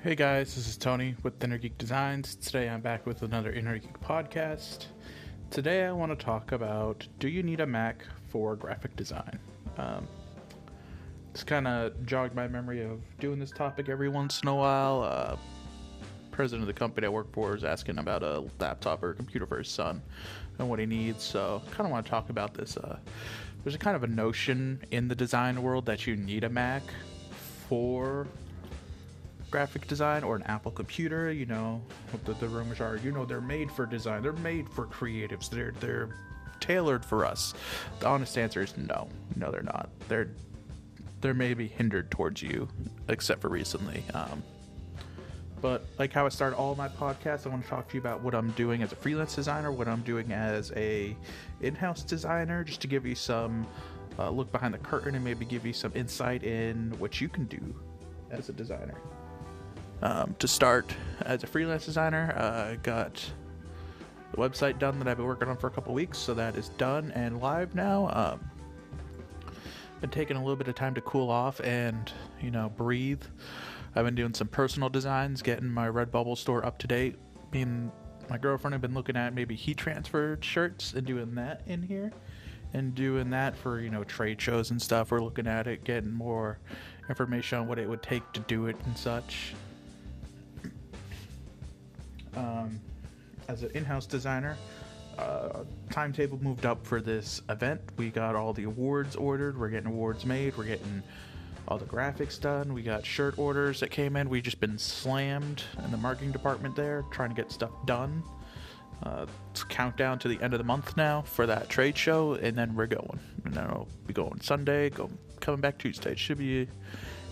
Hey guys, this is Tony with Inner Geek Designs. Today I'm back with another Inner Geek podcast. Today I want to talk about, do you need a Mac for graphic design? This kind of jogged my memory of doing this topic every once in a while. President of the company I work for is asking about a laptop or a computer for his son and what he needs, so kind of want to talk about this. There's a kind of a notion in the design world that you need a Mac for graphic design or an Apple computer. The rumors are, they're made for design, they're made for creatives, they're tailored for us. The honest answer is no, they're not. They're maybe hindered towards you, except for recently. But like how I started all of my podcasts, I want to talk to you about what I'm doing as a freelance designer, what I'm doing as a in-house designer, just to give you some look behind the curtain and maybe give you some insight in what you can do as a designer. To start, as a freelance designer, I got the website done that I've been working on for a couple weeks, so that is done and live now. Been taking a little bit of time to cool off and, breathe. I've been doing some personal designs, getting my Redbubble store up to date. Me and my girlfriend have been looking at maybe heat transfer shirts and doing that in here. And doing that for, trade shows and stuff. We're looking at it, getting more information on what it would take to do it and such. As an in-house designer, timetable moved up for this event. We got all the awards ordered. We're getting awards made. We're getting all the graphics done. We got shirt orders that came in. We've just been slammed in the marketing department there, trying to get stuff done. It's countdown to the end of the month now for that trade show, and then we're going. And then I'll be going Sunday, coming back Tuesday. It should be a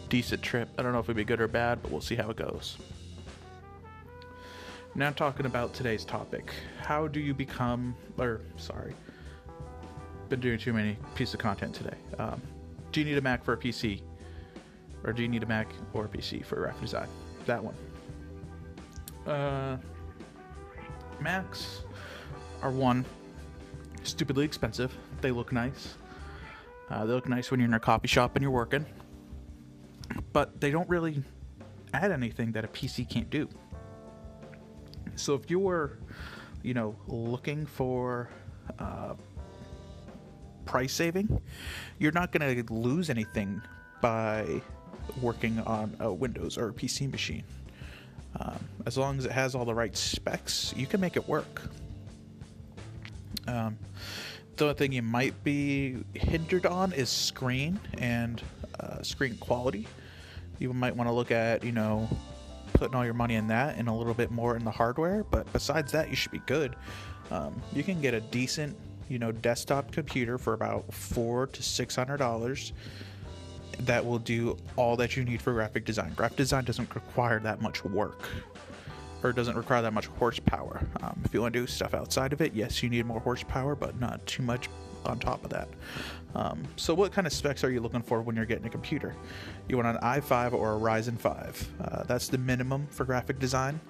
decent trip. I don't know if it'll be good or bad, but we'll see how it goes. Now talking about today's topic. How do you become, been doing too many pieces of content today. Do you need a Mac for a PC? Or do you need a Mac or a PC for graphic design? That one. Macs are stupidly expensive. They look nice. They look nice when you're in a coffee shop and you're working. But they don't really add anything that a PC can't do. So if you were, looking for price saving, you're not going to lose anything by working on a Windows or a PC machine. As long as it has all the right specs, you can make it work. The only thing you might be hindered on is screen and screen quality. You might want to look at, putting all your money in that and a little bit more in the hardware, but besides that, you should be good. You can get a decent, desktop computer for about $400 to $600 that will do all that you need for graphic design. Graphic design doesn't require that much work, or it doesn't require that much horsepower. If you want to do stuff outside of it, yes, you need more horsepower, but not too much on top of that. So what kind of specs are you looking for when you're getting a computer? You want an i5 or a Ryzen 5. That's the minimum for graphic design.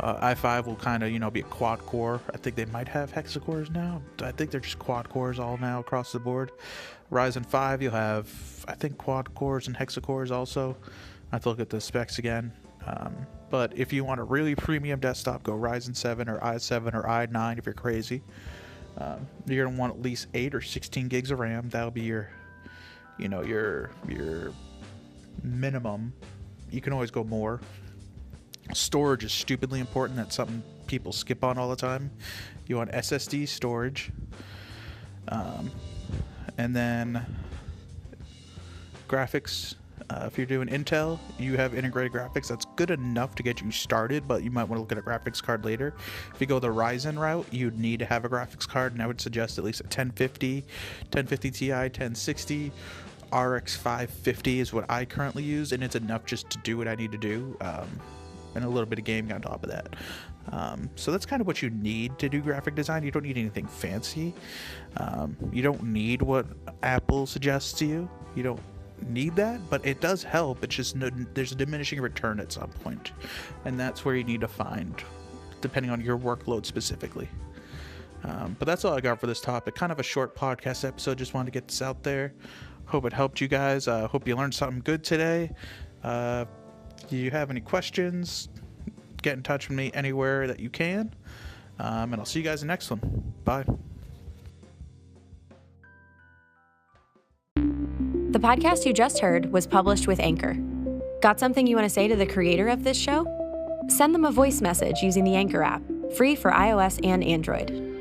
i5 will kind of, be a quad core. I think they might have hexacores now. I think they're just quad cores all now across the board. Ryzen 5, you'll have, I think, quad cores and hexacores also. I have to look at the specs again. But if you want a really premium desktop, go Ryzen 7 or i7 or i9 if you're crazy. You're gonna want at least 8 or 16 gigs of RAM. That'll be your minimum. You can always go more. Storage is stupidly important. That's something people skip on all the time. You want SSD storage, and then graphics. If you're doing Intel, you have integrated graphics. That's good enough to get you started, but you might want to look at a graphics card later. If you go the Ryzen route, you'd need to have a graphics card, and I would suggest at least a 1050 Ti, 1060, RX 550 is what I currently use, and it's enough just to do what I need to do, and a little bit of gaming on top of that. So that's kind of what you need to do graphic design. You don't need anything fancy. You don't need what Apple suggests to you. You don't need that, but it does help. It's just there's a diminishing return at some point, and that's where you need to find, depending on your workload specifically. But that's all I got for this topic. Kind of a short podcast episode. Just wanted to get this out there. Hope it helped you guys. Hope you learned something good today. you have any questions, get in touch with me anywhere that you can. And I'll see you guys in the next one. Bye. The podcast you just heard was published with Anchor. Got something you want to say to the creator of this show? Send them a voice message using the Anchor app, free for iOS and Android.